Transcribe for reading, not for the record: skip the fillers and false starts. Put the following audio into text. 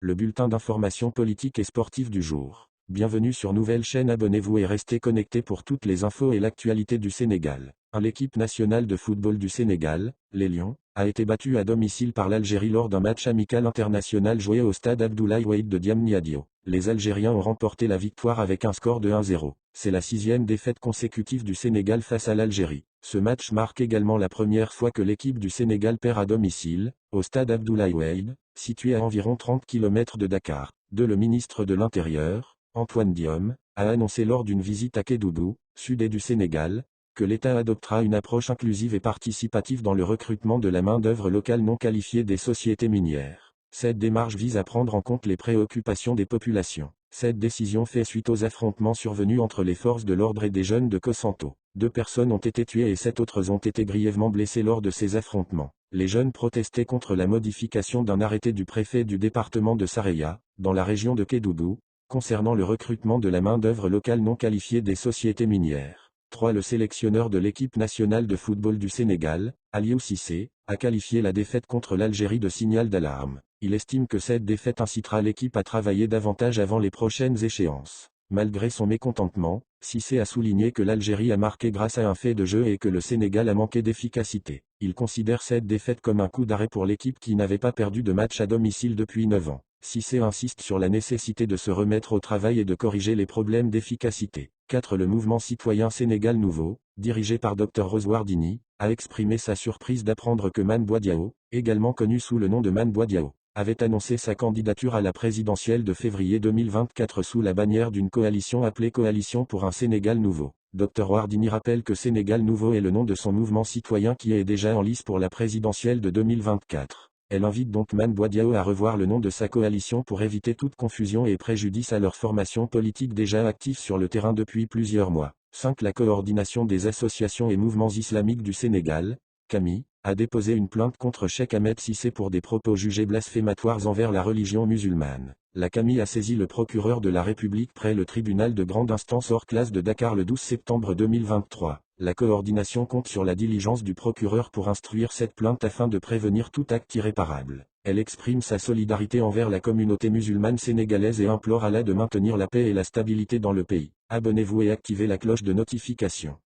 le bulletin d'information politique et sportive du jour. Bienvenue sur nouvelle chaîne, abonnez-vous et restez connectés pour toutes les infos et l'actualité du Sénégal. L'équipe nationale de football du Sénégal, les Lions, a été battue à domicile par l'Algérie lors d'un match amical international joué au stade Abdoulaye Wade de Diamniadio. Les Algériens ont remporté la victoire avec un score de 1-0. C'est la 6e défaite consécutive du Sénégal face à l'Algérie. Ce match marque également la première fois que l'équipe du Sénégal perd à domicile, au stade Abdoulaye Wade, situé à environ 30 km de Dakar. Le ministre de l'Intérieur, Antoine Diome, a annoncé lors d'une visite à Kédougou, sud du Sénégal, que l'État adoptera une approche inclusive et participative dans le recrutement de la main-d'œuvre locale non qualifiée des sociétés minières. Cette démarche vise à prendre en compte les préoccupations des populations. Cette décision fait suite aux affrontements survenus entre les forces de l'ordre et des jeunes de Kosanto. 2 personnes ont été tuées et 7 autres ont été grièvement blessées lors de ces affrontements. Les jeunes protestaient contre la modification d'un arrêté du préfet du département de Saraya, dans la région de Kédougou, concernant le recrutement de la main-d'œuvre locale non qualifiée des sociétés minières. Le sélectionneur de l'équipe nationale de football du Sénégal, Aliou Cissé, a qualifié la défaite contre l'Algérie de signal d'alarme. Il estime que cette défaite incitera l'équipe à travailler davantage avant les prochaines échéances. Malgré son mécontentement, Cissé a souligné que l'Algérie a marqué grâce à un fait de jeu et que le Sénégal a manqué d'efficacité. Il considère cette défaite comme un coup d'arrêt pour l'équipe qui n'avait pas perdu de match à domicile depuis 9 ans. Cissé insiste sur la nécessité de se remettre au travail et de corriger les problèmes d'efficacité. Le mouvement citoyen Sénégal Nouveau, dirigé par Dr Rose Wardini, a exprimé sa surprise d'apprendre que Mame Boye Diao, également connu sous le nom de Mame Boye Diao, avait annoncé sa candidature à la présidentielle de février 2024 sous la bannière d'une coalition appelée Coalition pour un Sénégal Nouveau. Dr Wardini rappelle que Sénégal Nouveau est le nom de son mouvement citoyen qui est déjà en lice pour la présidentielle de 2024. Elle invite donc Mame Boye Diao à revoir le nom de sa coalition pour éviter toute confusion et préjudice à leur formation politique déjà active sur le terrain depuis plusieurs mois. La coordination des associations et mouvements islamiques du Sénégal, CAMI, a déposé une plainte contre Cheikh Ahmed Cissé pour des propos jugés blasphématoires envers la religion musulmane. La CAMI a saisi le procureur de la République près le tribunal de grande instance hors classe de Dakar le 12 septembre 2023. La coordination compte sur la diligence du procureur pour instruire cette plainte afin de prévenir tout acte irréparable. Elle exprime sa solidarité envers la communauté musulmane sénégalaise et implore Allah de maintenir la paix et la stabilité dans le pays. Abonnez-vous et activez la cloche de notification.